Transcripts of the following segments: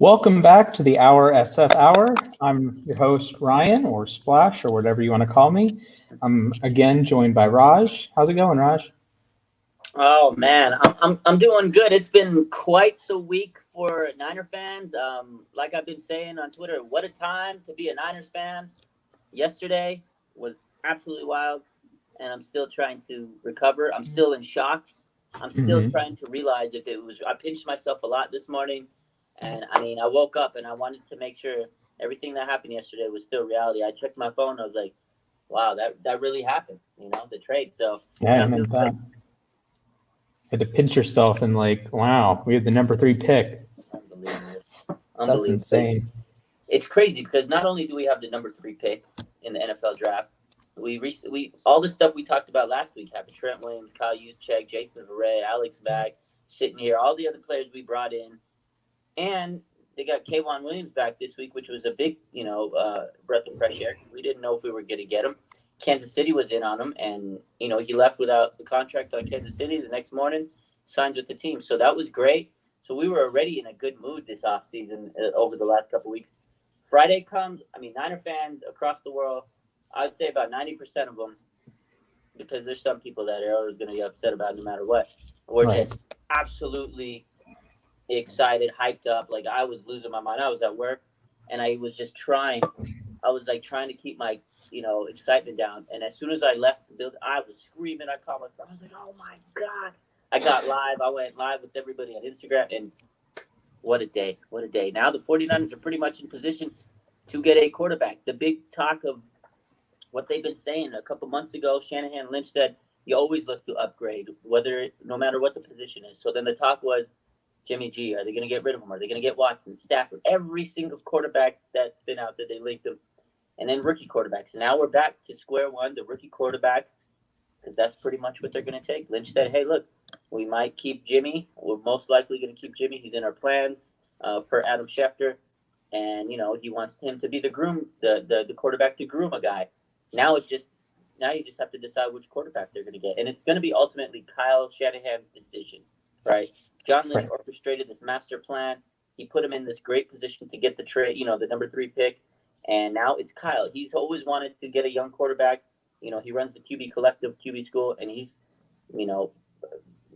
Welcome back to the OurSF Hour. I'm your host, Ryan, or Splash, or whatever you want to call me. I'm again joined by Raj. How's it going, Raj? Oh man, I'm doing good. It's been quite the week for Niner fans. Like I've been saying on Twitter, what a time to be a Niners fan. Yesterday was absolutely wild, and I'm still trying to recover. I'm still in shock. I'm still trying to realize if it was. I pinched myself a lot this morning, and I woke up and I wanted to make sure everything that happened yesterday was still reality. I checked my phone. I was like, wow, that really happened. The trade. So Yeah, I I'm meant feeling that. Had to pinch yourself and wow, we had the number 3 pick. Unbelievable. That's insane. It's crazy because not only do we have the number 3 pick in the NFL draft, we all the stuff we talked about last week happened. Trent Williams, Kyle Juszczyk, Jason Verrett, Alex Mack sitting here. All the other players we brought in, and they got K'Wan Williams back this week, which was a big breath of fresh air. We didn't know if we were going to get him. Kansas City was in on him, and he left without the contract on Kansas City. The next morning, signs with the team. So that was great. So we were already in a good mood this offseason over the last couple of weeks. Friday comes. Niner fans across the world, I'd say about 90% of them, because there's some people that are always going to get upset about it no matter what. We're just absolutely excited, hyped up. Like I was losing my mind. I was at work, and I was just trying. I was trying to keep my excitement down. And as soon as I left the building, I was screaming. I called my phone. I was like, "Oh my god!" I got live. I went live with everybody on Instagram, and what a day! What a day! Now the 49ers are pretty much in position to get a quarterback. The big talk of what they've been saying a couple months ago, Shanahan Lynch said, you always look to upgrade, no matter what the position is. So then the talk was, Jimmy G, are they going to get rid of him? Are they going to get Watson, Stafford? Every single quarterback that's been out there, they linked them. And then rookie quarterbacks. And now we're back to square one, the rookie quarterbacks, because that's pretty much what they're going to take. Lynch said, hey, look, we might keep Jimmy. We're most likely going to keep Jimmy. He's in our plans per Adam Schefter. And, he wants him to be the quarterback to groom a guy. Now you just have to decide which quarterback they're going to get. And it's going to be ultimately Kyle Shanahan's decision, right? John Lynch orchestrated this master plan. He put him in this great position to get the trade, the number 3 pick. And now it's Kyle. He's always wanted to get a young quarterback. He runs the QB Collective, QB School, and he's,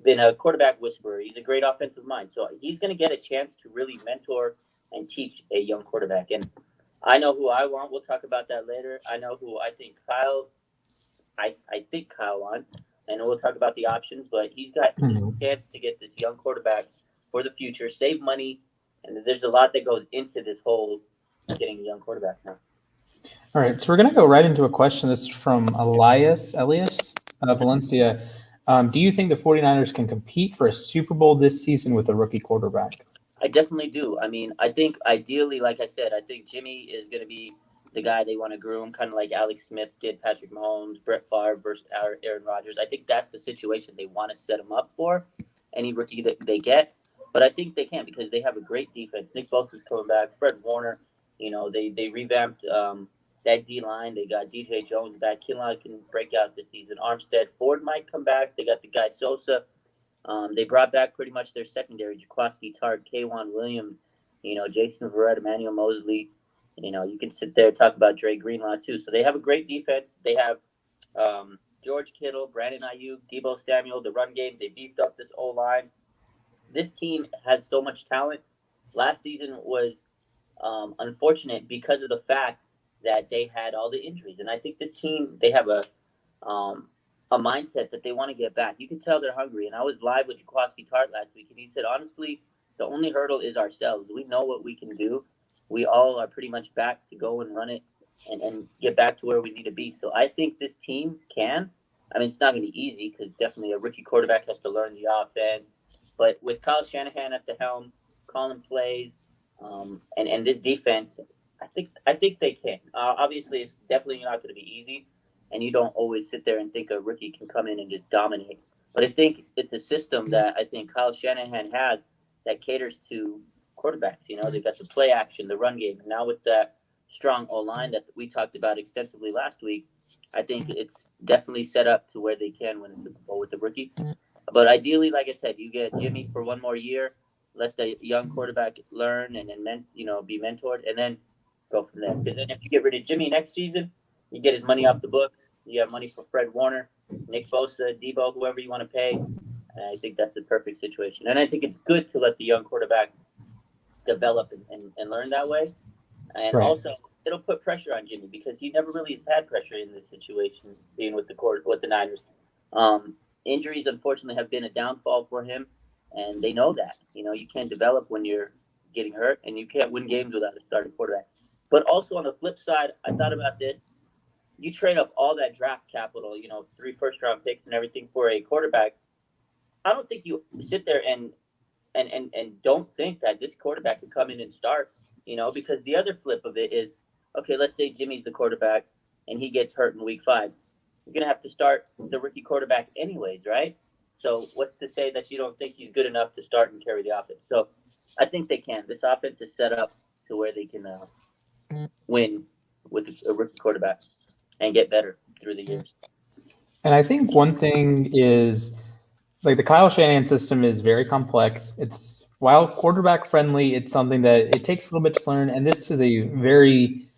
been a quarterback whisperer. He's a great offensive mind. So he's going to get a chance to really mentor and teach a young quarterback. And I know who I want. We'll talk about that later. I know who I think I think Kyle wants. And we'll talk about the options, but he's got a chance to get this young quarterback for the future, save money, and there's a lot that goes into this whole getting a young quarterback now. All right, so we're going to go right into a question. This is from Elias Valencia. Do you think the 49ers can compete for a Super Bowl this season with a rookie quarterback? I definitely do. I think ideally, like I said, I think Jimmy is going to be the guy they want to groom, kind of like Alex Smith did Patrick Mahomes, Brett Favre versus Aaron Rodgers. I think that's the situation they want to set him up for, any rookie that they get. But I think they can because they have a great defense. Nick Bosa's coming back. Fred Warner, they revamped that D-line. They got DJ Jones back. Kinlaw can break out this season. Armstead. Ford might come back. They got the guy Sosa. They brought back pretty much their secondary, Jaquaski Tart, K'Wan Williams, Jason Verrett, Emmanuel Mosley. You can sit there and talk about Dre Greenlaw, too. So they have a great defense. They have George Kittle, Brandon Ayuk, Deebo Samuel, the run game. They beefed up this O-line. This team has so much talent. Last season was unfortunate because of the fact that they had all the injuries. And I think this team, they have a mindset that they want to get back. You can tell they're hungry. And I was live with Jaquaski Tart last week, and he said, honestly, the only hurdle is ourselves. We know what we can do. We all are pretty much back to go and run it and get back to where we need to be. So I think this team can. It's not going to be easy because definitely a rookie quarterback has to learn the offense. But with Kyle Shanahan at the helm, calling plays, and this defense, I think they can. Obviously, it's definitely not going to be easy, and you don't always sit there and think a rookie can come in and just dominate. But I think it's a system that I think Kyle Shanahan has that caters to quarterbacks. They got the play action, the run game. And now with that strong O-line that we talked about extensively last week, I think it's definitely set up to where they can win the Super Bowl with the rookie. But ideally, like I said, you get Jimmy for one more year. let the young quarterback learn and then be mentored, and then go from there. Because then if you get rid of Jimmy next season, you get his money off the books. You have money for Fred Warner, Nick Bosa, Debo, whoever you want to pay. And I think that's the perfect situation. And I think it's good to let the young quarterback develop and learn that way. And Right. also, it'll put pressure on Jimmy because he never really has had pressure in this situation, being with the Niners. Injuries, unfortunately, have been a downfall for him, and they know that. You can't develop when you're getting hurt, and you can't win games without a starting quarterback. But also on the flip side, I thought about this. You trade up all that draft capital, 3 first-round picks and everything for a quarterback. I don't think you sit there and don't think that this quarterback can come in and start, because the other flip of it is, okay, let's say Jimmy's the quarterback and he gets hurt in week 5. You're going to have to start the rookie quarterback anyways, right? So what's to say that you don't think he's good enough to start and carry the offense? So I think they can. This offense is set up to where they can win with a rookie quarterback and get better through the years. And I think one thing is, like, the Kyle Shanahan system is very complex. It's, while quarterback friendly, it's something that it takes a little bit to learn. And this is a very,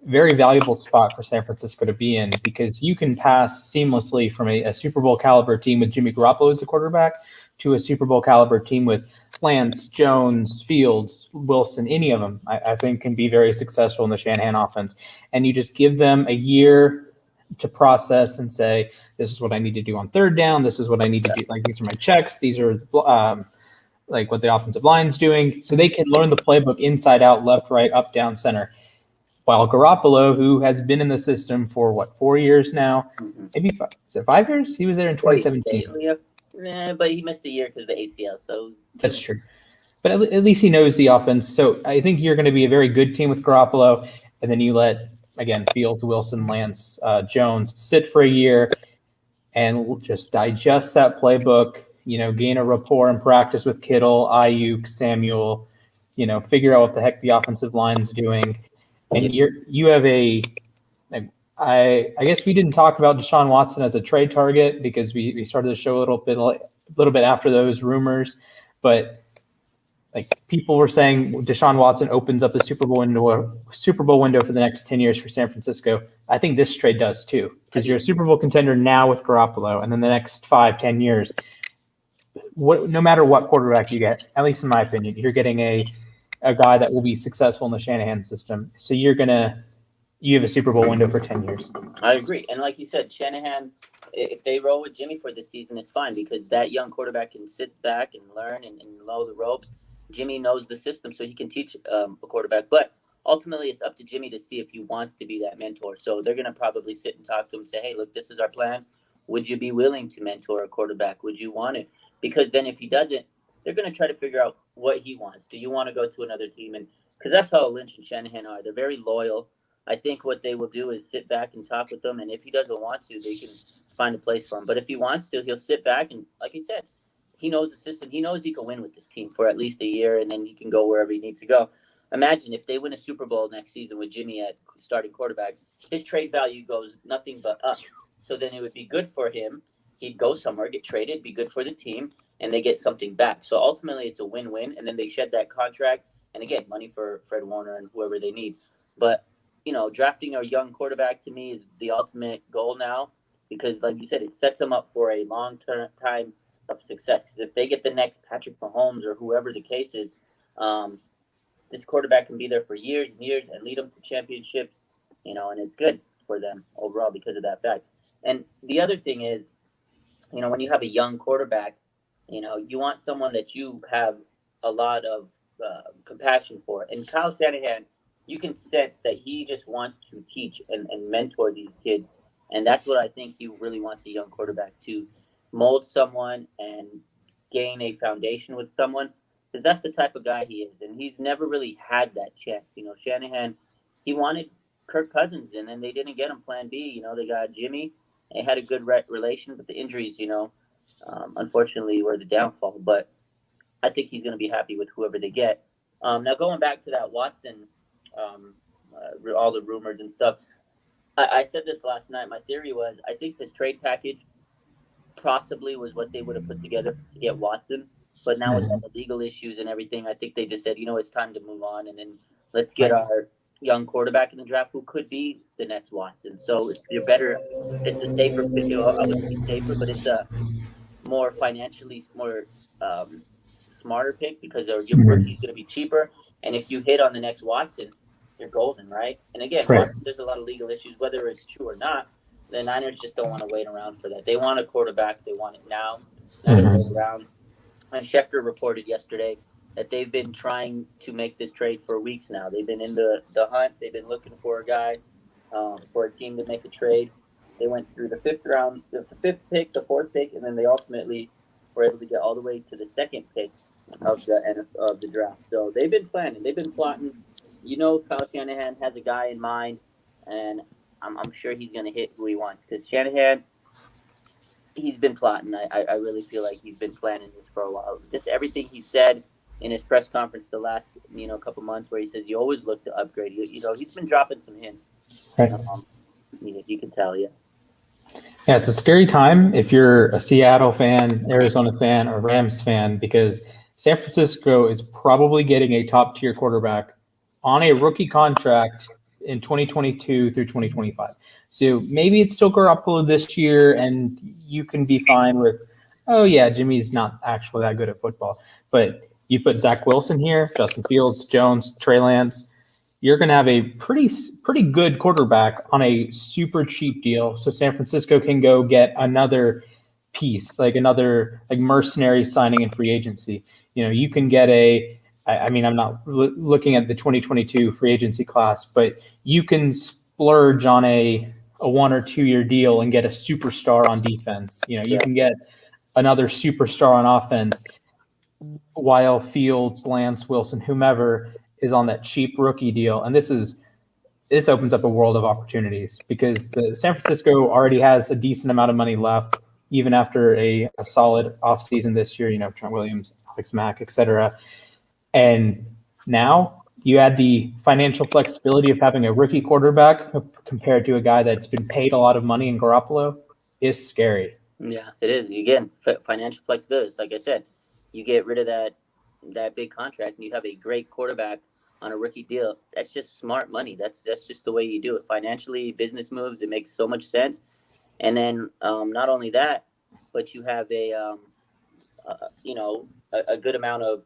very valuable spot for San Francisco to be in, because you can pass seamlessly from a Super Bowl caliber team with Jimmy Garoppolo as the quarterback to a Super Bowl caliber team with Lance, Jones, Fields, Wilson, any of them, I think can be very successful in the Shanahan offense. And you just give them a year to process and say, this is what I need to do on third down. This is what I need to do. Like, these are my checks. These are like what the offensive line's doing. So they can learn the playbook inside out, left, right, up, down, center. While Garoppolo, who has been in the system for 4 years now, maybe 5, is it 5 years? He was there in 2017. Yeah, but he missed a year because of the ACL. So that's true. But at least he knows the offense. So I think you're going to be a very good team with Garoppolo. And then you let, again, Fields, Wilson, Lance, Jones sit for a year and just digest that playbook, gain a rapport and practice with Kittle, Ayuk, Samuel, figure out what the heck the offensive line's doing. And you have I guess we didn't talk about Deshaun Watson as a trade target because we started the show a little bit after those rumors, but like, people were saying Deshaun Watson opens up the Super Bowl window for the next 10 years for San Francisco. I think this trade does too, because you're a Super Bowl contender now with Garoppolo, and then the next 5-10 years, no matter what quarterback you get, at least in my opinion, you're getting a guy that will be successful in the Shanahan system. So you have a Super Bowl window for 10 years. I agree. And like you said, Shanahan, if they roll with Jimmy for this season, it's fine, because that young quarterback can sit back and learn and know the ropes. Jimmy knows the system, so he can teach a quarterback. But ultimately, it's up to Jimmy to see if he wants to be that mentor. So they're going to probably sit and talk to him and say, hey, look, this is our plan. Would you be willing to mentor a quarterback? Would you want it? Because then if he doesn't, they're going to try to figure out what he wants. Do you want to go to another team? And because that's how Lynch and Shanahan are. They're very loyal. I think what they will do is sit back and talk with them. And if he doesn't want to, they can find a place for him. But if he wants to, he'll sit back and, like he said, he knows the system. He knows he can win with this team for at least a year, and then he can go wherever he needs to go. Imagine if they win a Super Bowl next season with Jimmy at starting quarterback, his trade value goes nothing but up. So then it would be good for him. He'd go somewhere, get traded, be good for the team, and they get something back. So ultimately, it's a win-win, and then they shed that contract, and again, money for Fred Warner and whoever they need. But, drafting a young quarterback to me is the ultimate goal now, because, like you said, it sets them up for a long-term time of success. Because if they get the next Patrick Mahomes or whoever the case is, this quarterback can be there for years and years and lead them to championships, and it's good for them overall because of that fact. And the other thing is, when you have a young quarterback, you want someone that you have a lot of compassion for. And Kyle Shanahan, you can sense that he just wants to teach and mentor these kids. And that's what I think he really wants a young quarterback to mold someone and gain a foundation with someone, because that's the type of guy he is. And he's never really had that chance. Shanahan, he wanted Kirk Cousins, and then they didn't get him plan B. They got Jimmy. They had a good relation, but the injuries, unfortunately were the downfall. But I think he's going to be happy with whoever they get. Now, going back to that Watson, all the rumors and stuff, I said this last night. My theory was, I think this trade package possibly was what they would have put together to get Watson. But now with all the legal issues and everything, I think they just said, it's time to move on, and then let's get our young quarterback in the draft who could be the next Watson. So you're better. It's a safer pick. I wouldn't say safer, but it's a more financially more smarter pick because your rookie's going to be cheaper. And if you hit on the next Watson, you're golden, right? And again, Watson, there's a lot of legal issues, whether it's true or not. The Niners just don't want to wait around for that. They want a quarterback. They want it now, not to wait around. And Schefter reported yesterday that they've been trying to make this trade for weeks now. They've been in the hunt. They've been looking for a guy, for a team to make a trade. They went through the fifth round, the fifth pick, the fourth pick, and then they ultimately were able to get all the way to the second pick of the draft. So they've been planning. They've been plotting. Kyle Shanahan has a guy in mind, and I'm sure he's going to hit who he wants because Shanahan, he's been plotting. I really feel like he's been planning this for a while. Just everything he said in his press conference the last couple months, where he says you always look to upgrade. He's been dropping some hints. Right. You can tell, yeah. Yeah, it's a scary time if you're a Seattle fan, Arizona fan, or Rams fan, because San Francisco is probably getting a top-tier quarterback on a rookie contract in 2022 through 2025. So maybe it's still Garoppolo this year, and you can be fine with, oh, yeah, Jimmy's not actually that good at football. But you put Zach Wilson here, Justin Fields, Jones, Trey Lance, you're going to have a pretty good quarterback on a super cheap deal. So San Francisco can go get another piece, like another mercenary signing in free agency. You can get I'm not looking at the 2022 free agency class, but you can splurge on a 1 or 2 year deal and get a superstar on defense. You can get another superstar on offense while Fields, Lance, Wilson, whomever is on that cheap rookie deal. And this opens up a world of opportunities because the San Francisco already has a decent amount of money left, even after a solid offseason this year, Trent Williams, Alex Mack, et cetera. And now you add the financial flexibility of having a rookie quarterback compared to a guy that's been paid a lot of money in Garoppolo is scary. Yeah, it is. Again, financial flexibility. It's like I said, you get rid of that big contract and you have a great quarterback on a rookie deal. That's just smart money. That's just the way you do it. Financially, business moves, it makes so much sense. And then not only that, but you have a good amount of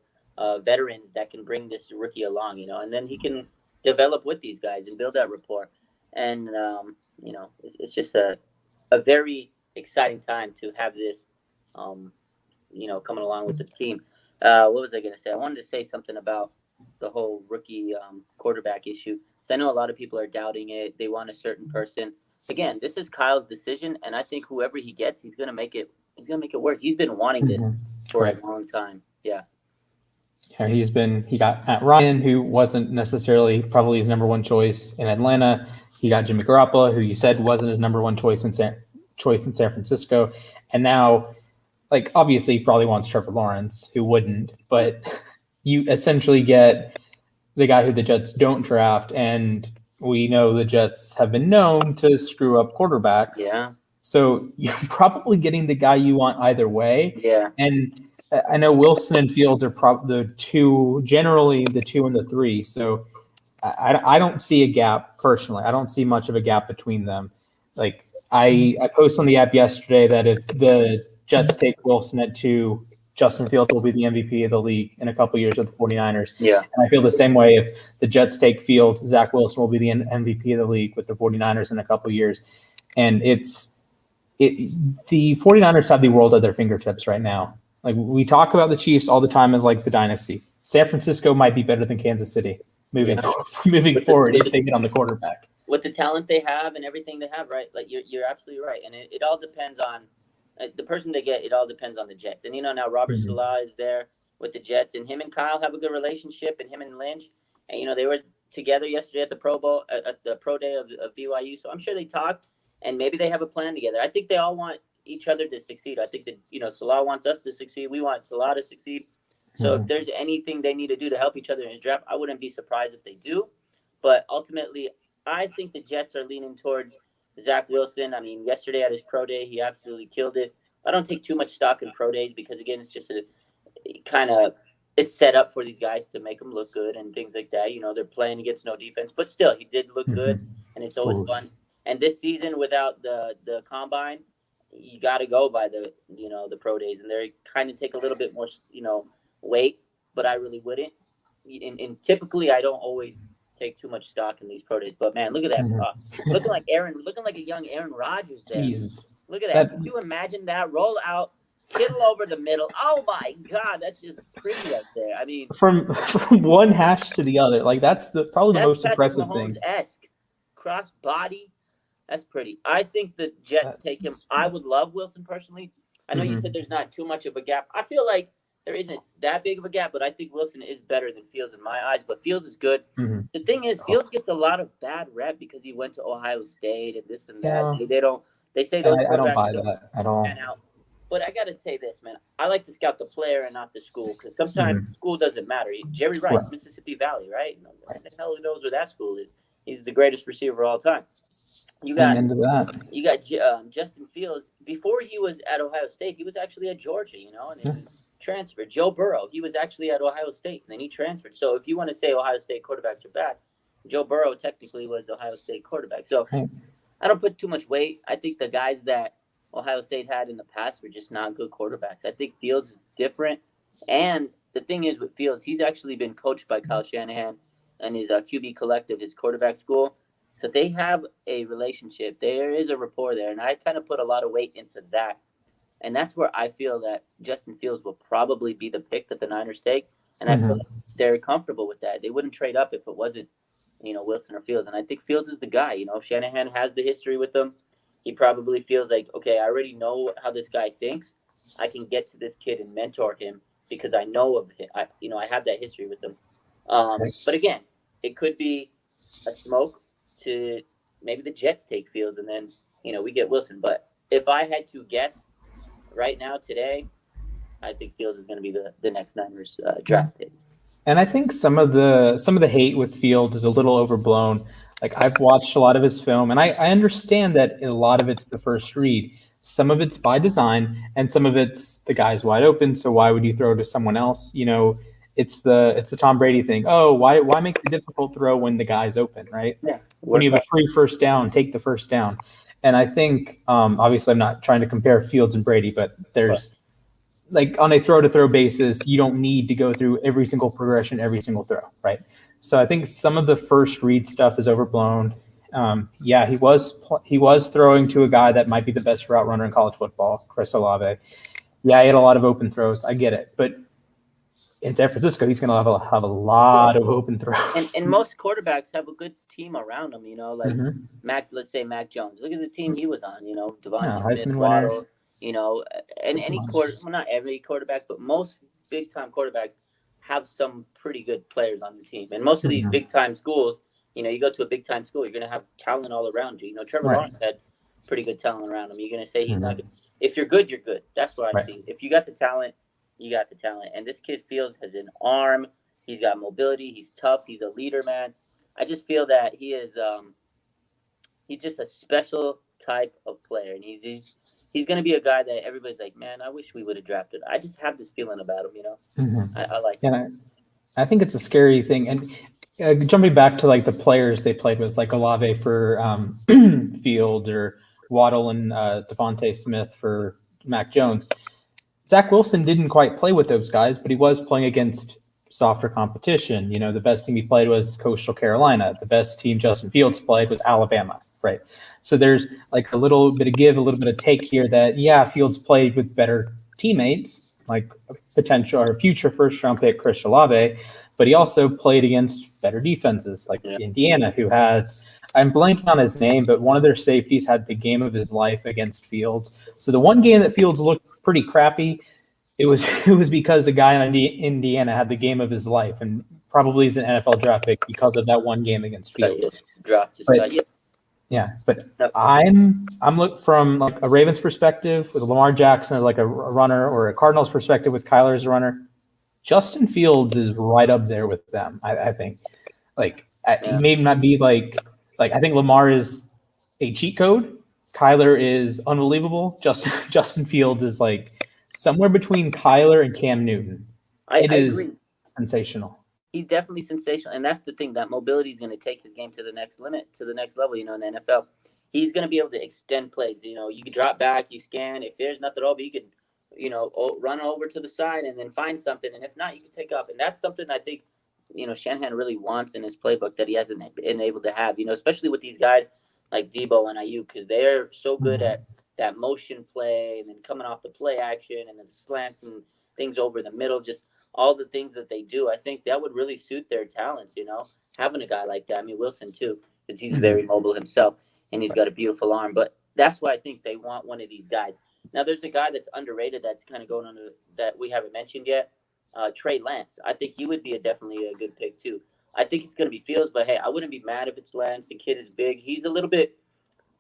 veterans that can bring this rookie along, and then he can develop with these guys and build that rapport. And, it's just a very exciting time to have this, coming along with the team. What was I going to say? I wanted to say something about the whole rookie quarterback issue. So I know a lot of people are doubting it. They want a certain person. Again, this is Kyle's decision, and I think whoever he gets, he's going to make it. He's going to make it work. He's been wanting this for a long time. Yeah. Yeah, he got Matt Ryan, who wasn't necessarily probably his number one choice in Atlanta. He got Jimmy Garoppolo, who you said wasn't his number one choice in San Francisco. And now, obviously he probably wants Trevor Lawrence, who wouldn't, but you essentially get the guy who the Jets don't draft. And we know the Jets have been known to screw up quarterbacks. Yeah. So you're probably getting the guy you want either way. Yeah. And I know Wilson and Fields are generally the 2 and the 3. So I don't see a gap personally. I don't see much of a gap between them. I posted on the app yesterday that if the Jets take Wilson at 2, Justin Fields will be the MVP of the league in a couple of years with the 49ers. Yeah. And I feel the same way if the Jets take Fields, Zach Wilson will be the MVP of the league with the 49ers in a couple of years. And the 49ers have the world at their fingertips right now. We talk about the Chiefs all the time as the dynasty. San Francisco might be better than Kansas City moving forward if they get on the quarterback. With the talent they have and everything they have, right? You're absolutely right. And it all depends on the person they get. It all depends on the Jets. And now Robert Salah is there with the Jets, and him and Kyle have a good relationship, and him and Lynch. And they were together yesterday at the Pro Bowl, at the Pro Day of BYU. So I'm sure they talked, and maybe they have a plan together. I think they all want each other to succeed. I think that Salah wants us to succeed. We want Salah to succeed. So if there's anything they need to do to help each other in his draft, I wouldn't be surprised if they do. But ultimately, I think the Jets are leaning towards Zach Wilson. I mean, yesterday at his pro day, he absolutely killed it. I don't take too much stock in pro days because, again, it's just kind of it's set up for these guys to make them look good and things like that. They're playing against no defense, but still, he did look good, and it's always fun. And this season, without the combine, you got to go by the pro days, and they kind of take a little bit more weight, but I really wouldn't. And typically, I don't always take too much stock in these pro days. But man, look at that, looking like a young Aaron Rodgers there. Jeez. Look at that. Could you imagine that roll out? Kittle over the middle. Oh my God, that's just pretty up there. I mean, from one hash to the other, like that's probably the most impressive thing. Mahomes-esque cross body. That's pretty. I think the Jets take him. I would love Wilson personally. I know you said there's not too much of a gap. I feel like there isn't that big of a gap, but I think Wilson is better than Fields in my eyes. But Fields is good. The thing is, Fields gets a lot of bad rep because he went to Ohio State and this and that. Yeah. They say those. I don't buy that at all. But I got to say this, man. I like to scout the player and not the school because sometimes school doesn't matter. Jerry Rice, Mississippi Valley, right? The hell knows where that school is. He's the greatest receiver of all time. You got Justin Fields. Before he was at Ohio State, he was actually at Georgia, and then he transferred. Joe Burrow, he was actually at Ohio State, and then he transferred. So if you want to say Ohio State quarterbacks are bad, Joe Burrow technically was Ohio State quarterback. So I don't put too much weight. I think the guys that Ohio State had in the past were just not good quarterbacks. I think Fields is different. And the thing is with Fields, he's actually been coached by Kyle Shanahan and his QB collective, his quarterback school. So they have a relationship. There is a rapport there. And I kind of put a lot of weight into that. And that's where I feel that Justin Fields will probably be the pick that the Niners take. And I feel like they're comfortable with that. They wouldn't trade up if it wasn't, Wilson or Fields. And I think Fields is the guy. Shanahan has the history with them. He probably feels like, okay, I already know how this guy thinks. I can get to this kid and mentor him because I know of him. I have that history with him. But again, it could be a smoke to maybe the Jets take Fields and then, we get Wilson. But if I had to guess right now today, I think Fields is going to be the next Niners draft pick. And I think some of the hate with Fields is a little overblown. Like I've watched a lot of his film, and I understand that a lot of it's the first read. Some of it's by design, and some of it's the guy's wide open. So why would you throw to someone else? It's the Tom Brady thing. Oh, why make the difficult throw when the guy's open, right? Yeah. When you have a free first down, take the first down. And I think obviously I'm not trying to compare Fields and Brady, but there's like on a throw-to-throw basis, you don't need to go through every single progression, every single throw, right? So I think some of the first read stuff is overblown. He was throwing to a guy that might be the best route runner in college football, Chris Olave. Yeah, he had a lot of open throws. I get it, but in San Francisco, he's going to have a lot of open throws. And most quarterbacks have a good team around them. Mac. Let's say Mac Jones. Look at the team he was on. Devontae Smith, Waddle. And not every quarterback, but most big time quarterbacks have some pretty good players on the team. And most of these big time schools, you go to a big time school, you're going to have talent all around you. Trevor Lawrence had pretty good talent around him. You're going to say he's not good. If you're good, you're good. That's what I see. If you got the talent, you got the talent. And this kid Fields has an arm. He's got mobility. He's tough. He's a leader, man. I just feel that he is he's just a special type of player. And he's going to be a guy that everybody's like, man, I wish we would have drafted. I just have this feeling about him, I like it. And I think it's a scary thing. And jumping back to like the players they played with, like Olave for Fields or Waddle and Devontae Smith for Mac Jones. Zach Wilson didn't quite play with those guys, but he was playing against softer competition. The best team he played was Coastal Carolina. The best team Justin Fields played was Alabama, right? So there's like a little bit of give, a little bit of take here that, Fields played with better teammates, like a potential or future first-round pick Chris Olave, but he also played against better defenses like Indiana, who has – I'm blanking on his name, but one of their safeties had the game of his life against Fields. So the one game that Fields looked pretty crappy, it was because a guy on Indiana had the game of his life and probably is an NFL draft pick because of that one game against Fields. But I'm looking from like a Ravens perspective with Lamar Jackson as like a runner, or a Cardinals perspective with Kyler as a runner. Justin Fields is right up there with them. I think he may not be like I think Lamar is a cheat code. Kyler is unbelievable. Justin Fields is like somewhere between Kyler and Cam Newton. I is agree. sensational. He's definitely sensational, and that's the thing. That mobility is going to take his game to the next limit, to the next level. In the NFL, he's going to be able to extend plays. You can drop back, you scan. If there's nothing over, you can, run over to the side and then find something. And if not, you can take off. And that's something I think, Shanahan really wants in his playbook that he hasn't been able to have. Especially with these guys like Debo and Ayuk, because they're so good at that motion play and then coming off the play action and then slants and things over the middle. Just all the things that they do, I think that would really suit their talents, having a guy like that. I mean, Wilson too, because he's very mobile himself and he's got a beautiful arm. But that's why I think they want one of these guys. Now, there's a guy that's underrated that's kind of going on that we haven't mentioned yet, Trey Lance. I think he would be definitely a good pick too. I think it's going to be Fields, but hey, I wouldn't be mad if it's Lance. The kid is big. He's a little bit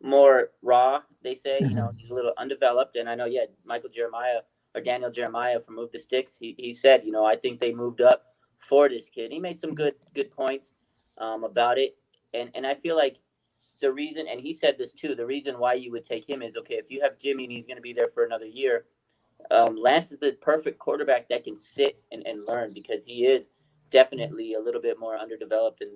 more raw, they say. He's a little undeveloped. And I know, Daniel Jeremiah from Move the Sticks, he said, I think they moved up for this kid. He made some good points about it. And I feel like the reason, and he said this too, the reason why you would take him is, okay, if you have Jimmy and he's going to be there for another year, Lance is the perfect quarterback that can sit and learn, because he is definitely a little bit more underdeveloped than,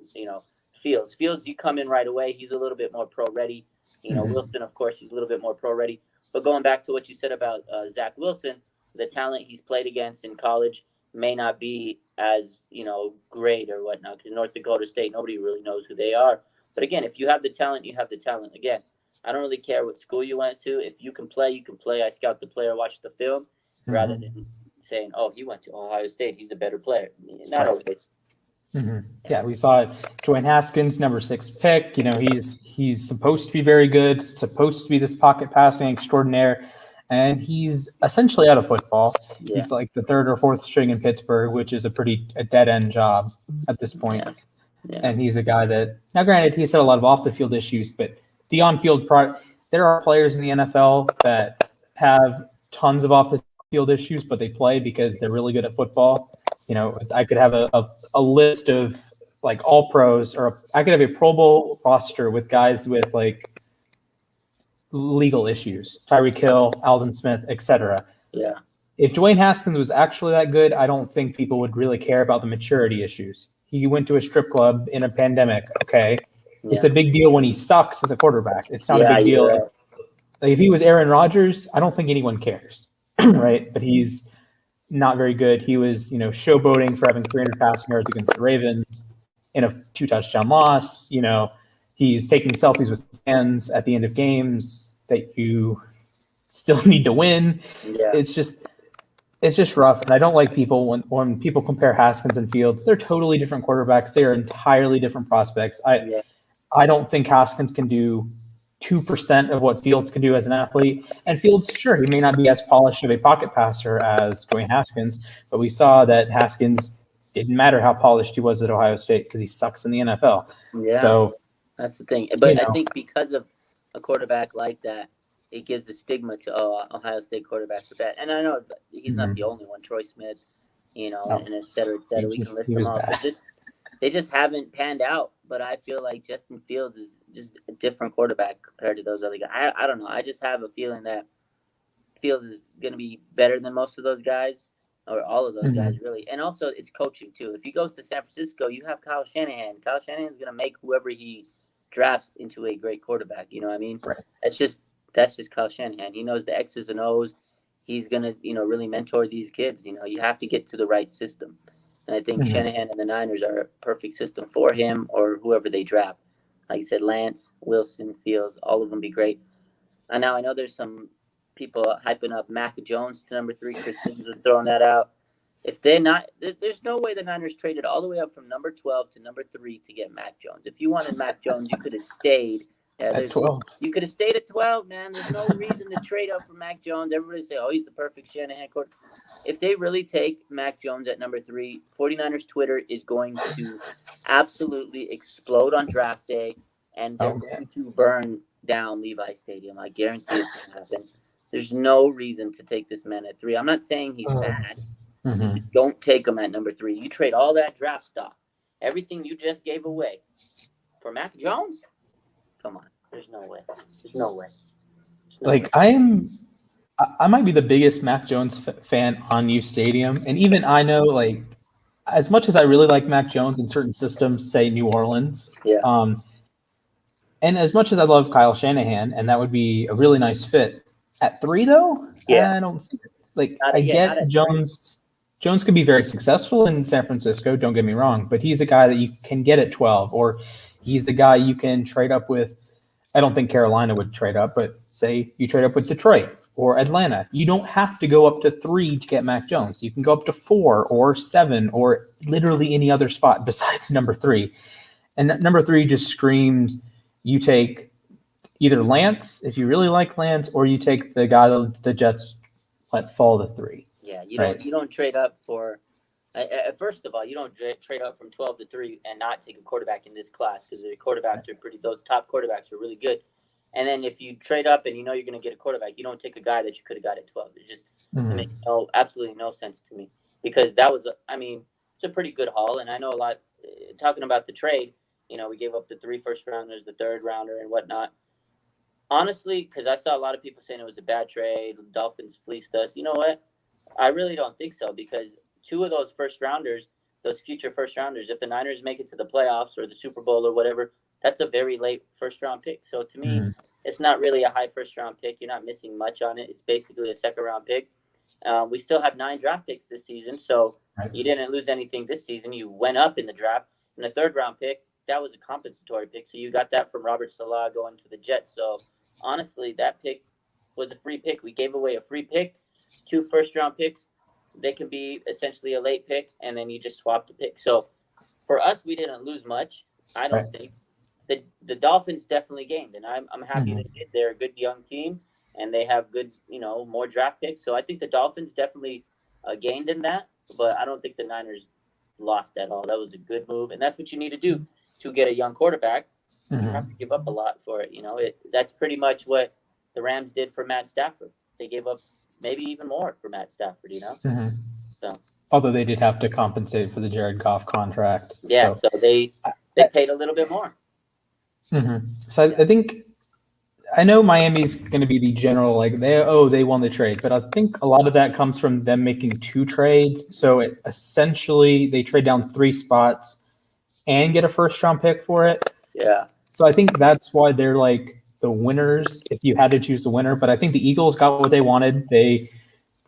Fields. You come in right away. He's a little bit more pro ready. Wilson, of course, he's a little bit more pro ready. But going back to what you said about Zach Wilson, the talent he's played against in college may not be as, great or whatnot. Because North Dakota State, nobody really knows who they are. But again, if you have the talent, you have the talent. Again, I don't really care what school you went to. If you can play, you can play. I scout the player, watch the film, rather than saying, oh, he went to Ohio State, he's a better player. Not always. Yeah, we saw it. Dwayne Haskins, number 6 pick. He's supposed to be very good, supposed to be this pocket passing extraordinaire, and he's essentially out of football. Yeah. He's like the 3rd or 4th string in Pittsburgh, which is a dead end job at this point. Yeah. And he's a guy that, now granted, he's had a lot of off the field issues, but the on field part, there are players in the NFL that have tons of off the field issues, but they play because they're really good at football. I could have a list of like all pros, or I could have a Pro Bowl roster with guys with like legal issues, Tyreek Hill, Alden Smith, etc. Yeah. If Dwayne Haskins was actually that good, I don't think people would really care about the maturity issues. He went to a strip club in a pandemic. Okay. Yeah. It's a big deal when he sucks as a quarterback. It's not a big deal. Right. Like if he was Aaron Rodgers, I don't think anyone cares. Right. But he's not very good. He was, showboating for having 300 passing yards against the Ravens in a 2-touchdown loss. He's taking selfies with fans at the end of games that you still need to win. Yeah. It's just rough. And I don't like people when people compare Haskins and Fields. They're totally different quarterbacks. They are entirely different prospects. I don't think Haskins can do 2% of what Fields can do as an athlete. And Fields, sure, he may not be as polished of a pocket passer as Dwayne Haskins, but we saw that Haskins didn't matter how polished he was at Ohio State because he sucks in the NFL. Yeah, so that's the thing. But I think because of a quarterback like that, it gives a stigma to Ohio State quarterbacks with that. And I know he's not the only one. Troy Smith, and et cetera, et cetera. We can list them off. They just haven't panned out. But I feel like Justin Fields is just a different quarterback compared to those other guys. I don't know. I just have a feeling that Fields is going to be better than most of those guys, or all of those guys, really. And also, it's coaching, too. If he goes to San Francisco, you have Kyle Shanahan. Kyle Shanahan is going to make whoever he drafts into a great quarterback. You know what I mean? Right. That's just Kyle Shanahan. He knows the X's and O's. He's going to, really mentor these kids. You have to get to the right system. And I think Shanahan and the Niners are a perfect system for him or whoever they draft. Like you said, Lance, Wilson, Fields, all of them be great. And now I know there's some people hyping up Mac Jones to number 3. Chris Sims was throwing that out. If they're not, there's no way the Niners traded all the way up from number 12 to number 3 to get Mac Jones. If you wanted Mac Jones, you could have stayed at 12. You could have stayed at 12, man. There's no reason to trade up for Mac Jones. Everybody say, oh, he's the perfect Shanahan quarterback. If they really take Mac Jones at number 3, 49ers Twitter is going to absolutely explode on draft day, and they're going to burn down Levi Stadium. I guarantee it's going to happen. There's no reason to take this man at 3. I'm not saying he's bad. Don't take him at number 3. You trade all that draft stock, everything you just gave away, for Mac Jones? Come on. There's no way. There's no way. Like, I'm I might be the biggest Mac Jones fan on U Stadium, and even I know, like, as much as I really like Mac Jones in certain systems, say New Orleans, Yeah. and as much as I love Kyle Shanahan, and that would be a really nice fit at 3, though, Yeah. I don't see it. Like, Not I not get at Jones. Jones could be very successful in San Francisco. Don't get me wrong, but he's a guy that you can get at 12, or he's the guy you can trade up with. I don't think Carolina would trade up, but say you trade up with Detroit or Atlanta. You don't have to go up to 3 to get Mac Jones. You can go up to 4 or 7 or literally any other spot besides number 3. And number 3 just screams you take either Lance, if you really like Lance, or you take the guy that the Jets let fall to 3. Yeah, Right. you don't trade up for. First of all, you don't trade up from 12 to 3 and not take a quarterback in this class because the quarterbacks are pretty. Those top quarterbacks are really good. And then if you trade up and you know you're going to get a quarterback, you don't take a guy that you could have got at 12. It makes absolutely no sense to me because that was, it's a pretty good haul. And I know a lot, talking about the trade, we gave up the 3 first rounders, the 3rd rounder, and whatnot. Honestly, because I saw a lot of people saying it was a bad trade, the Dolphins fleeced us. You know what? I really don't think so because 2 of those first rounders, those future first rounders, if the Niners make it to the playoffs or the Super Bowl or whatever, that's a very late first round pick. So to me, it's not really a high first round pick. You're not missing much on it. It's basically a 2nd round pick. We still have 9 draft picks this season, so you didn't lose anything this season. You went up in the draft. And the 3rd round pick, that was a compensatory pick. So you got that from Robert Salah going to the Jets. So honestly, that pick was a free pick. We gave away a free pick, 2 first round picks. They can be essentially a late pick, and then you just swap the pick. So for us, we didn't lose much. I don't think the Dolphins definitely gained, and I'm happy they did. They're a good young team, and they have good, more draft picks. So I think the Dolphins definitely gained in that, but I don't think the Niners lost at all. That was a good move, and that's what you need to do to get a young quarterback. You have to give up a lot for it. That's pretty much what the Rams did for Matt Stafford. They gave up maybe even more for Matt Stafford, So although they did have to compensate for the Jared Goff contract. Yeah, so they paid a little bit more. So I think I know Miami's going to be the general they won the trade, but I think a lot of that comes from them making 2 trades. So essentially they trade down 3 spots and get a first round pick for it. Yeah. So I think that's why they're like the winners if you had to choose a winner. But I think the Eagles got what they wanted. They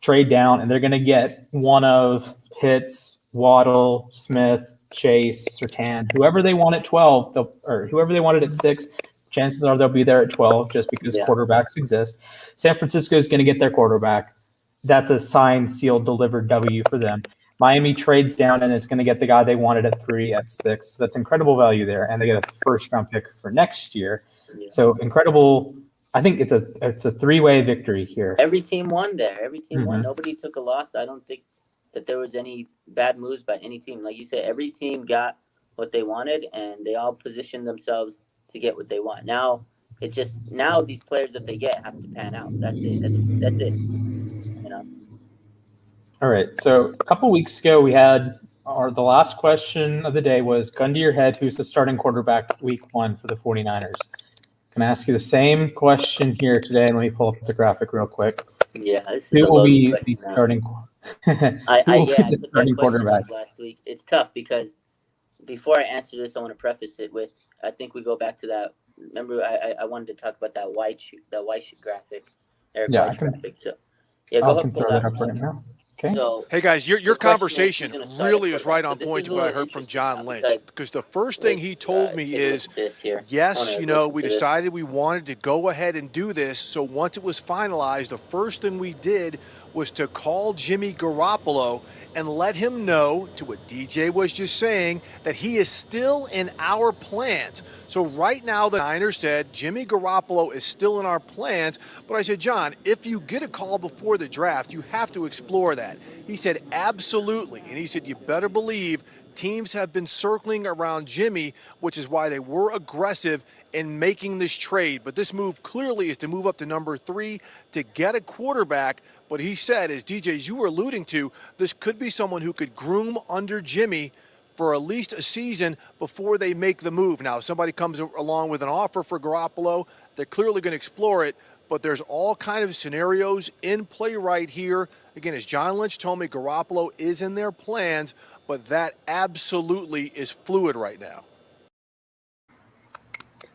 trade down and they're going to get one of Pitts, Waddle, Smith, Chase, Surtain, whoever they want at 12, or whoever they wanted at 6. Chances are they'll be there at 12 just because quarterbacks exist. San Francisco is going to get their quarterback. That's a signed, sealed, delivered W for them. Miami trades down and it's going to get the guy they wanted at 3, at 6. That's incredible value there, and they get a first round pick for next year. Yeah. So incredible. I think it's a 3-way victory here. Every team won there. Every team won. Nobody took a loss. I don't think that there was any bad moves by any team. Like you said, every team got what they wanted, and they all positioned themselves to get what they want. Now these players that they get have to pan out. That's it. That's it. All right. So a couple weeks ago, we had the last question of the day was gun to your head, who's the starting quarterback week 1 for the 49ers? Can I ask you the same question here today? And let me pull up the graphic real quick. Yeah, this is who will be the starting? I put that quarterback last week. It's tough because before I answer this, I want to preface it with I think we go back to that. Remember, I wanted to talk about that white sheet graphic. Graphic. So yeah, go ahead. Throw that up right now. Okay. So, hey guys, your conversation really is right on point to what I heard from John Lynch, because the first thing he told me is, yes, we decided we wanted to go ahead and do this. So once it was finalized, the first thing we did was to call Jimmy Garoppolo and let him know, to what DJ was just saying, that he is still in our plans. So right now the Niners said Jimmy Garoppolo is still in our plans. But I said, John, if you get a call before the draft, you have to explore that. He said, absolutely. And he said, you better believe teams have been circling around Jimmy, which is why they were aggressive in making this trade. But this move clearly is to move up to number 3 to get a quarterback. But he said, as DJ, as you were alluding to, this could be someone who could groom under Jimmy for at least a season before they make the move. Now, if somebody comes along with an offer for Garoppolo, they're clearly going to explore it. but there's all kind of scenarios in play right here. Again, as John Lynch told me, Garoppolo is in their plans, but that absolutely is fluid right now.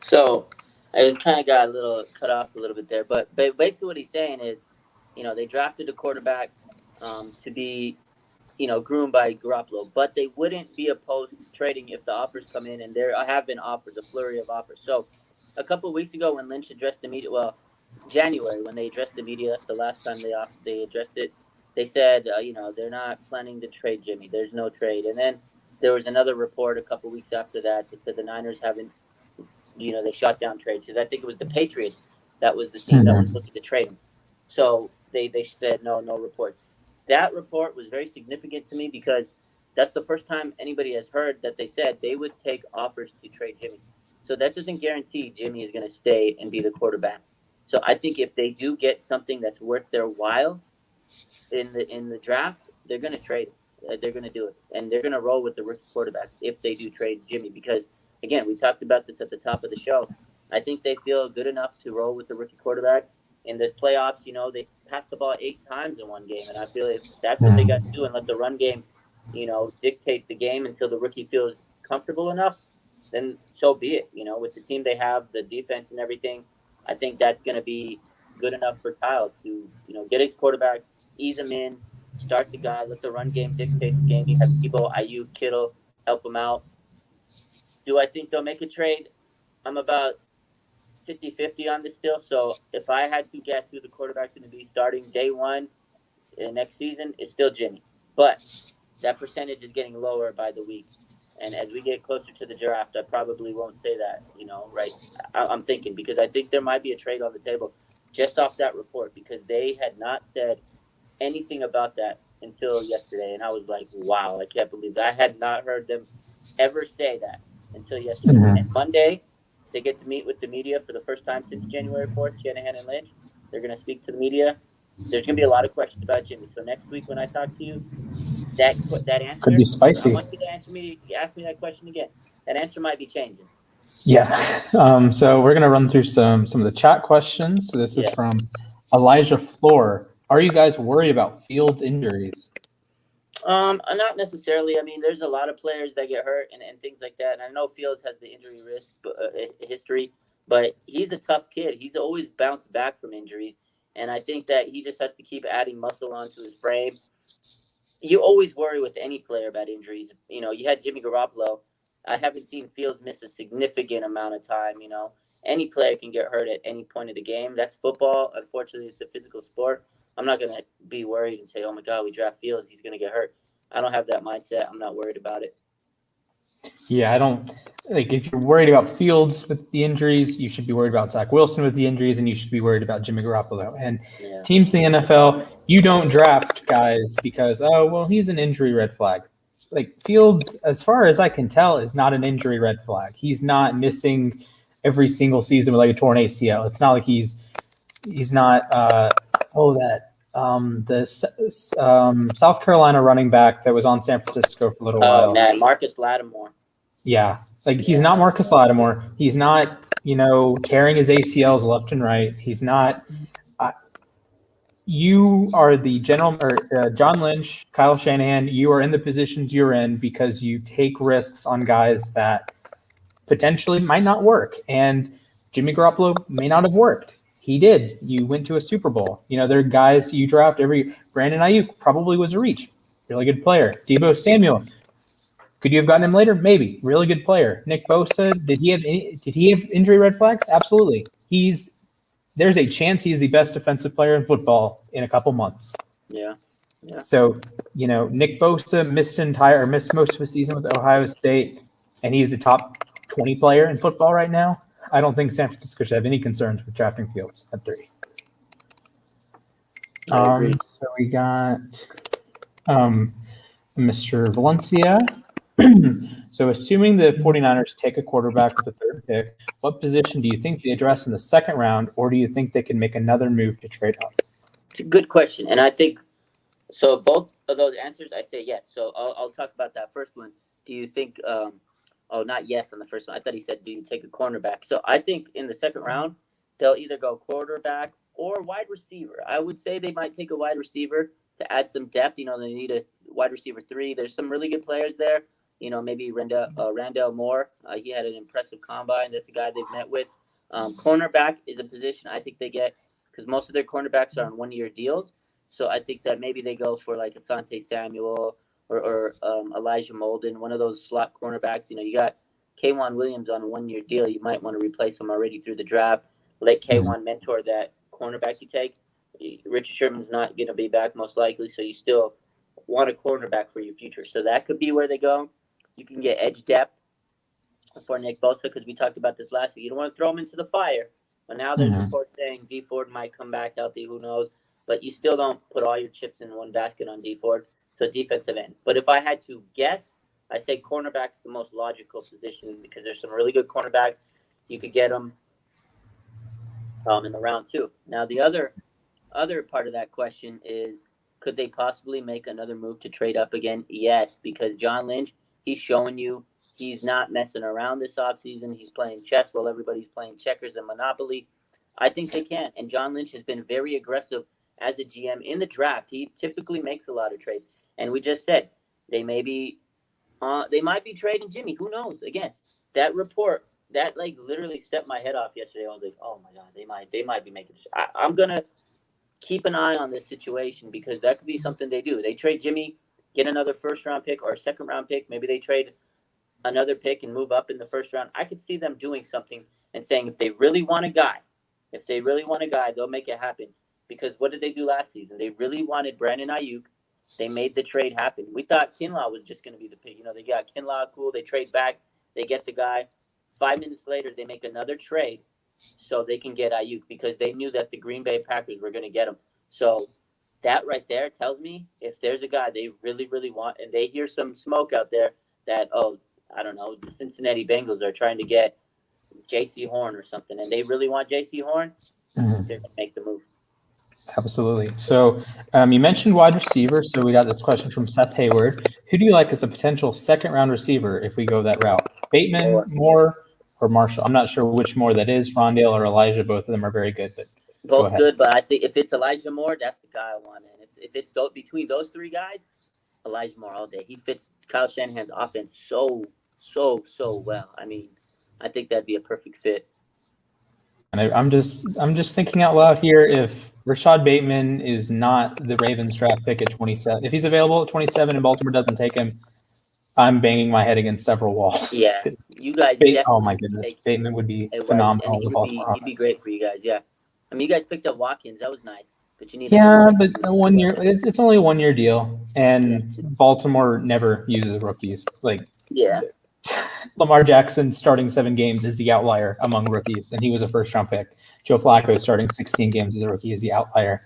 So I just kind of got a little cut off a little bit there, but basically what he's saying is, they drafted a quarterback to be, groomed by Garoppolo, but they wouldn't be opposed to trading if the offers come in, and there have been offers, a flurry of offers. So a couple of weeks ago when Lynch addressed the media, January when they addressed the media, that's the last time they addressed it. They said, they're not planning to trade Jimmy. There's no trade. And then there was another report a couple of weeks after that said the Niners haven't, they shot down trades because I think it was the Patriots that was the team that was looking to trade him. So they said no reports. That report was very significant to me because that's the first time anybody has heard that they said they would take offers to trade Jimmy. So that doesn't guarantee Jimmy is going to stay and be the quarterback. So I think if they do get something that's worth their while in the draft, they're going to trade it. They're going to do it, and they're going to roll with the rookie quarterback if they do trade Jimmy. Because again, we talked about this at the top of the show. I think they feel good enough to roll with the rookie quarterback. In the playoffs, they passed the ball 8 times in one game, and I feel if that's what they got to do and let the run game, dictate the game until the rookie feels comfortable enough, then so be it. With the team they have, the defense and everything, I think that's going to be good enough for Kyle to, get his quarterback, ease him in, start the guy, let the run game dictate the game. You have people, IU, Kittle, help him out. Do I think they'll make a trade? I'm about 50-50 on this still. So if I had to guess who the quarterback's going to be starting day one next season, it's still Jimmy. But that percentage is getting lower by the week. And as we get closer to the draft, I probably won't say that, right? I'm thinking because I think there might be a trade on the table just off that report because they had not said anything about that until yesterday. And I was like, wow, I can't believe that. I had not heard them ever say that until yesterday. And Monday, they get to meet with the media for the first time since January 4th, Shanahan and Lynch. They're going to speak to the media. There's going to be a lot of questions about Jimmy. So next week when I talk to you, that answer could be spicy. I want you to ask me that question again. That answer might be changing. Yeah. So we're going to run through some of the chat questions. So this is from Elijah Floor. Are you guys worried about Fields' injuries? Not necessarily. I mean, there's a lot of players that get hurt and things like that. And I know Fields has the injury risk history, but he's a tough kid. He's always bounced back from injuries. And I think that he just has to keep adding muscle onto his frame. You always worry with any player about injuries. You had Jimmy Garoppolo. I haven't seen Fields miss a significant amount of time. Any player can get hurt at any point of the game. That's football. Unfortunately, it's a physical sport. I'm not going to be worried and say, oh, my God, we draft Fields. He's going to get hurt. I don't have that mindset. I'm not worried about it. Yeah, I don't like if you're worried about Fields with the injuries, you should be worried about Zach Wilson with the injuries, and you should be worried about Jimmy Garoppolo. And teams in the NFL, you don't draft guys because, he's an injury red flag. Like Fields, as far as I can tell, is not an injury red flag. He's not missing every single season with like a torn ACL. It's not like he's not the South Carolina running back that was on San Francisco for a little while. Oh, man, Marcus Lattimore. Yeah, he's not Marcus Lattimore. He's not, tearing his ACLs left and right. He's not. You are the general, or John Lynch, Kyle Shanahan. You are in the positions you're in because you take risks on guys that potentially might not work. And Jimmy Garoppolo may not have worked. He did. You went to a Super Bowl. There are guys you draft Brandon Ayuk probably was a reach. Really good player. Deebo Samuel. Could you have gotten him later? Maybe. Really good player. Nick Bosa. Did he have injury red flags? Absolutely. There's a chance he's the best defensive player in football in a couple months. Yeah. So, Nick Bosa missed most of the season with Ohio State, and he's a top 20 player in football right now. I don't think San Francisco should have any concerns with drafting Fields at 3. So we got Mr. Valencia. So assuming the 49ers take a quarterback with the 3rd pick, what position do you think they address in the 2nd round, or do you think they can make another move to trade up? It's a good question. And I think, so both of those answers, I say yes. So I'll talk about that first one. Do you think, not yes on the first one. I thought he said, do you take a cornerback? So I think in the 2nd round, they'll either go quarterback or wide receiver. I would say they might take a wide receiver to add some depth. You know, they need a wide receiver 3. There's some really good players there. You know, maybe Randall Moore. He had an impressive combine. That's a guy they've met with. Cornerback is a position I think they get because most of their cornerbacks are on 1-year deals. So I think that maybe they go for like Asante Samuel or Elijah Molden, one of those slot cornerbacks. You know, you got K'Wan Williams on a 1-year deal. You might want to replace him already through the draft. Let K'Wan mentor that cornerback you take. Richard Sherman's not going to be back most likely, so you still want a cornerback for your future. So that could be where they go. You can get edge depth for Nick Bosa because we talked about this last week. You don't want to throw him into the fire. But now there's reports saying D Ford might come back healthy. Who knows? But you still don't put all your chips in one basket on D Ford. So defensive end. But if I had to guess, I say cornerback's the most logical position because there's some really good cornerbacks. You could get them in the round 2. Now, the other part of that question is, could they possibly make another move to trade up again? Yes, because John Lynch, he's showing you he's not messing around this offseason. He's playing chess while everybody's playing checkers and Monopoly. I think they can. And John Lynch has been very aggressive as a GM in the draft. He typically makes a lot of trades. And we just said they might be trading Jimmy. Who knows? Again, that report, that like literally set my head off yesterday. I was like, oh my God, they might be making this. I'm going to keep an eye on this situation because that could be something they do. They trade Jimmy, get another first-round pick or a second-round pick. Maybe they trade another pick and move up in the first round. I could see them doing something and saying if they really want a guy, they'll make it happen. Because what did they do last season? They really wanted Brandon Ayuk. They made the trade happen. We thought Kinlaw was just going to be the pick. You know, they got Kinlaw, cool. They trade back. They get the guy. 5 minutes later, they make another trade so they can get Ayuk because they knew that the Green Bay Packers were going to get him. So that right there tells me if there's a guy they really, really want and they hear some smoke out there that, I don't know, the Cincinnati Bengals are trying to get J.C. Horn or something, and they really want J.C. Horn, they're going to make the move. Absolutely. So you mentioned wide receiver. So we got this question from Seth Hayward. Who do you like as a potential second-round receiver if we go that route? Bateman, Moore, or Marshall? I'm not sure which Moore that is, Rondale or Elijah. Both of them are very good. But both good, but I think if it's Elijah Moore, that's the guy I want, man. If it's between those 3 guys, Elijah Moore all day. He fits Kyle Shanahan's offense so well. I mean, I think that'd be a perfect fit. And I'm just thinking out loud here. If Rashad Bateman is not the Ravens draft pick at 27, if he's available at 27 and Baltimore doesn't take him, I'm banging my head against several walls. Yeah, you guys. Oh my goodness, Bateman would be phenomenal. He'd be great for you guys. Yeah, I mean, you guys picked up Watkins. That was nice, but you need. Yeah, but 1 year. It's only a 1-year deal, and Baltimore never uses rookies. Lamar Jackson starting 7 games is the outlier among rookies, and he was a first-round pick. Joe Flacco starting 16 games as a rookie is the outlier,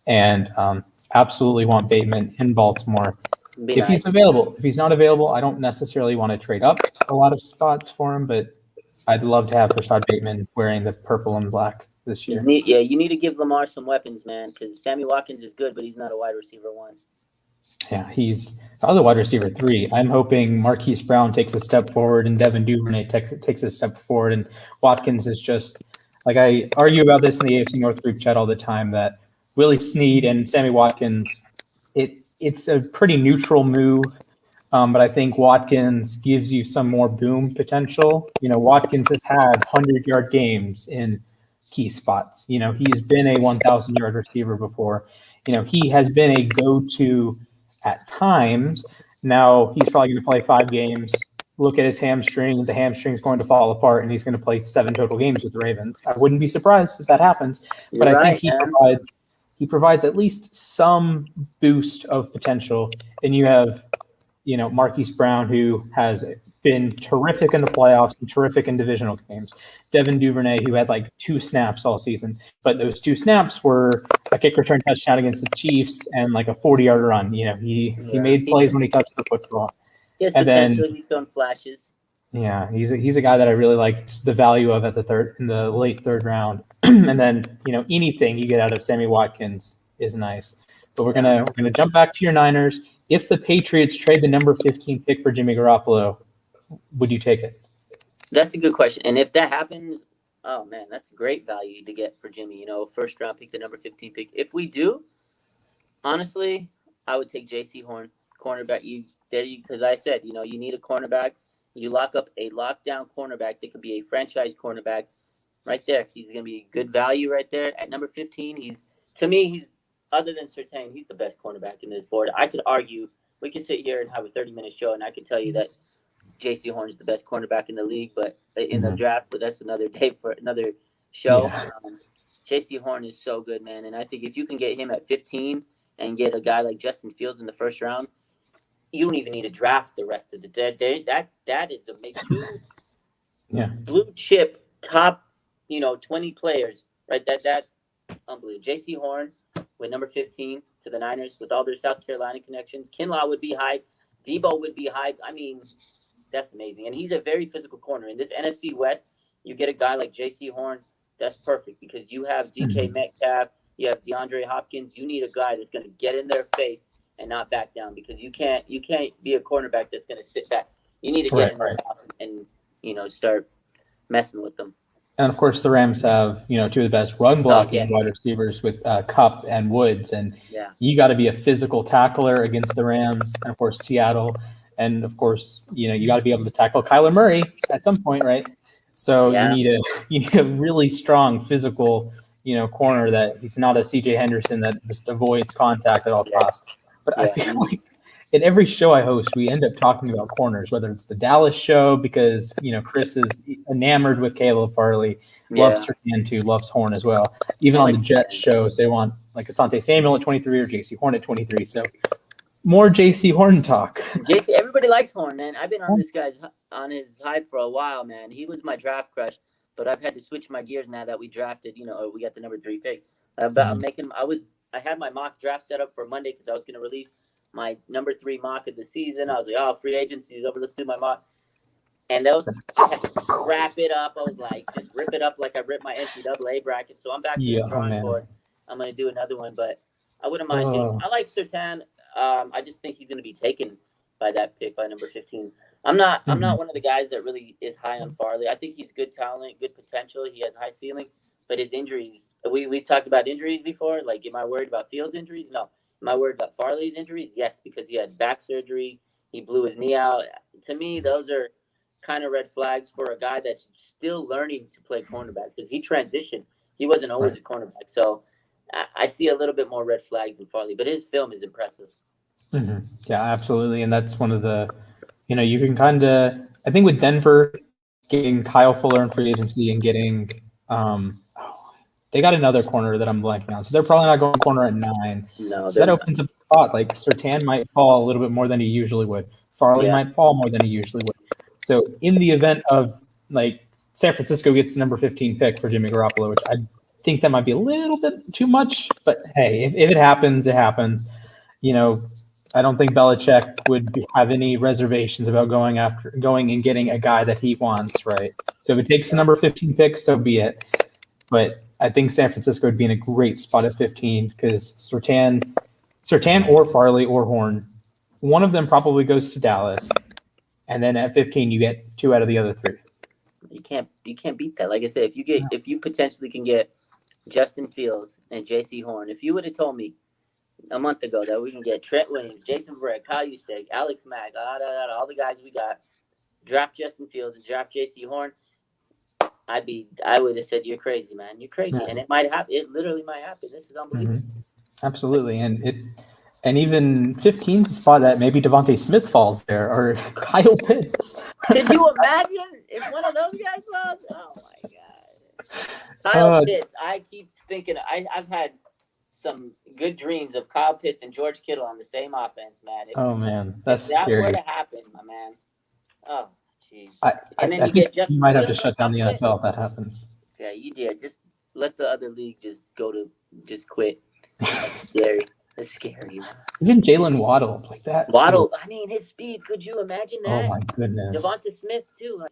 and absolutely want Bateman in Baltimore if he's available. If he's not available, I don't necessarily want to trade up a lot of spots for him, but I'd love to have Rashad Bateman wearing the purple and black this year. You need to give Lamar some weapons, man, because Sammy Watkins is good, but he's not a wide receiver 1. Yeah, he's the other wide receiver 3. I'm hoping Marquise Brown takes a step forward and Devin Duvernay takes a step forward. And Watkins is just, like I argue about this in the AFC North group chat all the time, that Willie Snead and Sammy Watkins, it's a pretty neutral move. But I think Watkins gives you some more boom potential. You know, Watkins has had 100-yard games in key spots. You know, he's been a 1,000-yard receiver before. You know, he has been a go-to at times. Now he's probably going to play 5 games. Look at his hamstring. The hamstring's going to fall apart, and he's going to play 7 total games with the Ravens. I wouldn't be surprised if that happens. But I think he provides at least some boost of potential. And you have, you know, Marquise Brown, who has been terrific in the playoffs and terrific in divisional games. Devin Duvernay, who had like 2 snaps all season, but those 2 snaps were a kick return touchdown against the Chiefs and like a 40-yard run. You know, he made plays when he touched the football. He has potential. He's shown flashes. Yeah, he's a guy that I really liked the value of in the late 3rd round. And then, you know, anything you get out of Sammy Watkins is nice. But we're gonna jump back to your Niners. If the Patriots trade the number 15 pick for Jimmy Garoppolo, would you take it? That's a good question. And if that happens, Oh man, that's great value to get for Jimmy. First round pick, the number 15 pick. If we do, honestly, I would take J.C. Horn, cornerback. Because I said, you need a cornerback. You lock up a lockdown cornerback that could be a franchise cornerback right there. He's going to be good value right there at number 15. He's other than Surtain, he's the best cornerback in this board. I could argue. We could sit here and have a 30-minute show, and I could tell you that J.C. Horn is the best cornerback in the league, but in the draft. But that's another day for another show. Yeah. J.C. Horn is so good, man, and I think if you can get him at 15 and get a guy like Justin Fields in the first round, you don't even need to draft the rest of the day. That is to make two blue chip top 20 players, right? That unbelievable. J.C. Horn with number 15 to the Niners with all their South Carolina connections. Kinlaw would be hyped. Debo would be hyped. I mean, that's amazing. And he's a very physical corner. In this NFC West, you get a guy like J.C. Horn, that's perfect because you have DK Metcalf, you have DeAndre Hopkins. You need a guy that's going to get in their face and not back down because you can't be a cornerback that's going to sit back. You need to get in there and start messing with them. And of course, the Rams have two of the best run blocking wide receivers with Kupp and Woods, and you got to be a physical tackler against the Rams, and of course Seattle, and of course you got to be able to tackle Kyler Murray at some point, right? So you need a really strong physical corner that he's not a CJ Henderson that just avoids contact at all costs. But I feel like in every show I host, we end up talking about corners, whether it's the Dallas show because Chris is enamored with Caleb Farley, loves Surtain too, loves Horn as well. Even on the Jets shows, they want like Asante Samuel at 23 or J.C. Horn at 23. So more J.C. Horn talk. Everybody likes Horn, man. I've been on on his hype for a while, man. He was my draft crush, but I've had to switch my gears now that we drafted. Or we got the number 3 pick. I had my mock draft set up for Monday because I was going to release my number 3 mock of the season. I was like, free agency is over. Let's do my mock. And I had to wrap it up. I was like, just rip it up like I ripped my NCAA bracket. So I'm back to the drawing board. I'm going to do another one, but I wouldn't mind. I like Surtain. I just think he's going to be taken by that pick by number 15. I'm not one of the guys that really is high on Farley. I think he's good talent, good potential. He has high ceiling, but his injuries. We've talked about injuries before. Like, am I worried about Fields' injuries? No. Am I worried about Farley's injuries? Yes, because he had back surgery. He blew his knee out. To me, those are kind of red flags for a guy that's still learning to play cornerback because he transitioned. He wasn't always a cornerback. So I see a little bit more red flags in Farley, but his film is impressive. Mm-hmm. Yeah, absolutely. And that's one of the, you can kind of, I think with Denver getting Kyle Fuller in free agency and getting, they got another corner that I'm blanking on. So they're probably not going corner at 9. No, so that opens up a spot. Like Surtain might fall a little bit more than he usually would. Farley might fall more than he usually would. So in the event of like San Francisco gets the number 15 pick for Jimmy Garoppolo, which I think that might be a little bit too much, but hey, if it happens, it happens. I don't think Belichick would have any reservations about going and getting a guy that he wants, right? So if it takes the number 15 pick, so be it. But I think San Francisco would be in a great spot at 15 because Surtain or Farley or Horn, one of them probably goes to Dallas, and then at 15 you get 2 out of the other 3. You can't beat that. Like I said, if you potentially can get Justin Fields and J.C. Horn, if you would have told me a month ago that we can get Trent Williams, Jason Verrett, Kyle Juszczyk, Alex Mack, all the guys we got, draft Justin Fields and draft J.C. Horn, I would have said you're crazy, man. You're crazy, and it might happen. It literally might happen. This is unbelievable. Mm-hmm. Absolutely, and even 15's a spot that maybe Devontae Smith falls there or Kyle Pitts. Could you imagine if one of those guys falls? Oh my god, Kyle Pitts. I keep thinking I've had some good dreams of Kyle Pitts and George Kittle on the same offense, man. That's scary. Were to happen, my man. Oh, jeez. And then you might have to shut down the NFL if that happens. Yeah, you did. Just let the other league just quit. That's scary. That's scary, man. Even Jalen Waddle like that. Waddle, I mean, his speed. Could you imagine that? Oh my goodness. Devonta Smith too.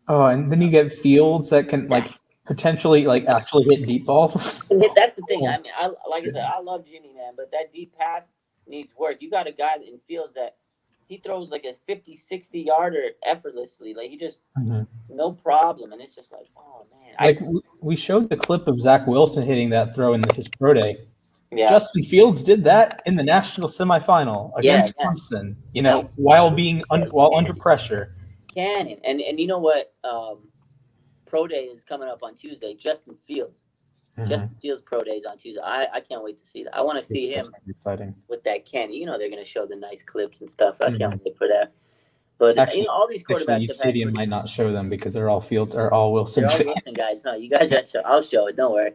And then you get Fields that can potentially actually hit deep balls. That's the thing. I mean, I love Jimmy, man, but that deep pass needs work. You got a guy in Fields that he throws like a 50, 60-yarder effortlessly. Like he just no problem. And it's just like, oh man. Like we showed the clip of Zach Wilson hitting that throw in his pro day. Yeah. Justin Fields did that in the national semifinal against Clemson, while while under pressure. And you know what? Pro day is coming up on Tuesday. Justin Fields. Justin Fields pro days on Tuesday. I can't wait to see that. I want to see him exciting with that candy. They're going to show the nice clips and stuff. I can't wait for that. But actually, all these quarterbacks. Stadium might not show them because they're all Fields or all Wilson. They're all Wilson guys. No, you guys got to show. I'll show it. Don't worry.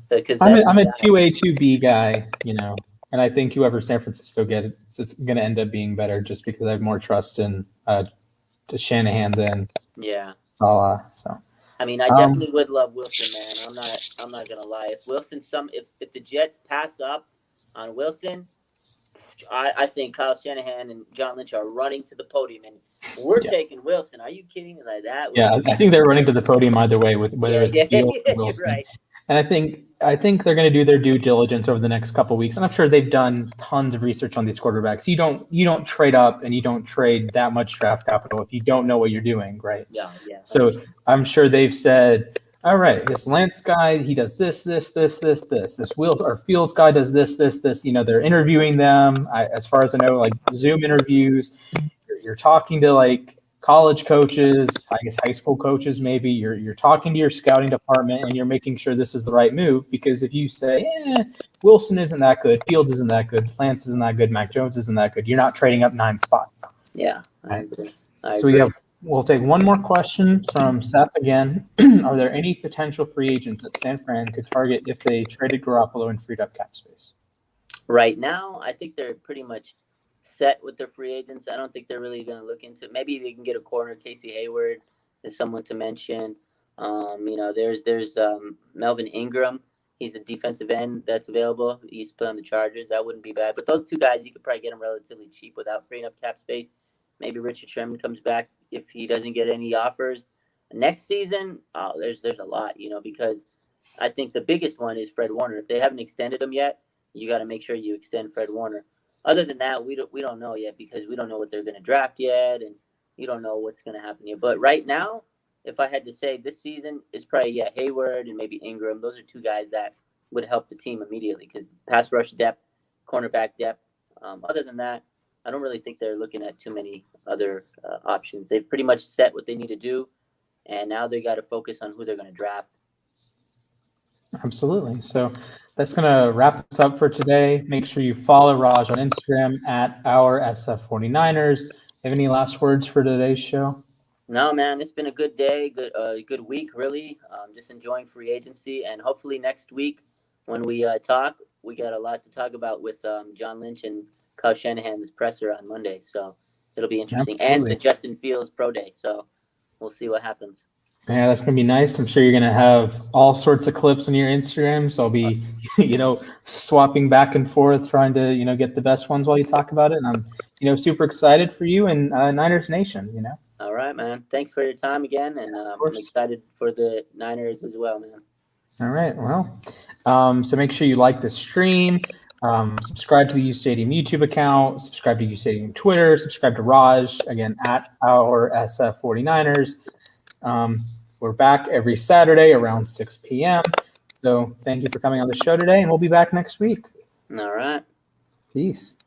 Because I'm a 2A 2B guy, and I think whoever San Francisco gets, it's going to end up being better just because I have more trust in Shanahan than Salah. So. I mean, I definitely would love Wilson, man. I'm not gonna lie. If Wilson, if the Jets pass up on Wilson, I think Kyle Shanahan and John Lynch are running to the podium, and we're taking Wilson. Are you kidding? Like that? Yeah, I think they're running to the podium either way, with whether it's Fields or Wilson. Right. And I think they're going to do their due diligence over the next couple of weeks, and I'm sure they've done tons of research on these quarterbacks. You don't trade up and you don't trade that much draft capital if you don't know what you're doing, right? Yeah. So I'm sure they've said, all right, this Lance guy, he does this. This Fields guy does this. They're interviewing them. As far as I know, like Zoom interviews. You're talking to like college coaches, I guess high school coaches, maybe you're talking to your scouting department and you're making sure this is the right move. Because if you say, Wilson isn't that good, Fields isn't that good, Lance isn't that good, Mac Jones isn't that good, you're not trading up 9 spots. Yeah, I agree. So we'll take one more question from Seth again. Are there any potential free agents that San Fran could target if they traded Garoppolo and freed up cap space? Right now, I think they're pretty much set with their free agents. I don't think they're really going to look into. Maybe they can get a corner. Casey Hayward is someone to mention. There's Melvin Ingram. He's a defensive end that's available. He used to play on the Chargers. That wouldn't be bad. But those two guys, you could probably get them relatively cheap without freeing up cap space. Maybe Richard Sherman comes back if he doesn't get any offers next season. There's a lot, because I think the biggest one is Fred Warner. If they haven't extended him yet, you got to make sure you extend Fred Warner. Other than that, we don't know yet because we don't know what they're going to draft yet, and you don't know what's going to happen here. But right now, if I had to say this season, it's probably Hayward and maybe Ingram. Those are two guys that would help the team immediately because pass rush depth, cornerback depth. Other than that, I don't really think they're looking at too many other options. They've pretty much set what they need to do, and now they got to focus on who they're going to draft. Absolutely. So that's going to wrap us up for today. Make sure you follow Raj on Instagram at OurSF49ers. Have any last words for today's show? No, man, it's been a good day, good week, really. Just enjoying free agency, and hopefully next week when we talk, we got a lot to talk about with John Lynch and Kyle Shanahan's presser on Monday. So it'll be interesting. Absolutely. And the Justin Fields pro day. So we'll see what happens. Yeah, that's going to be nice. I'm sure you're going to have all sorts of clips on your Instagram. So I'll be, swapping back and forth, trying to, get the best ones while you talk about it. And I'm, super excited for you and Niners Nation, All right, man. Thanks for your time again. And I'm excited for the Niners as well, man. All right. Well, so make sure you like the stream. Subscribe to the U Stadium YouTube account. Subscribe to U Stadium Twitter. Subscribe to Raj, again, at OurSF 49ers. We're back every Saturday around 6 p.m. So thank you for coming on the show today, and we'll be back next week. All right. Peace.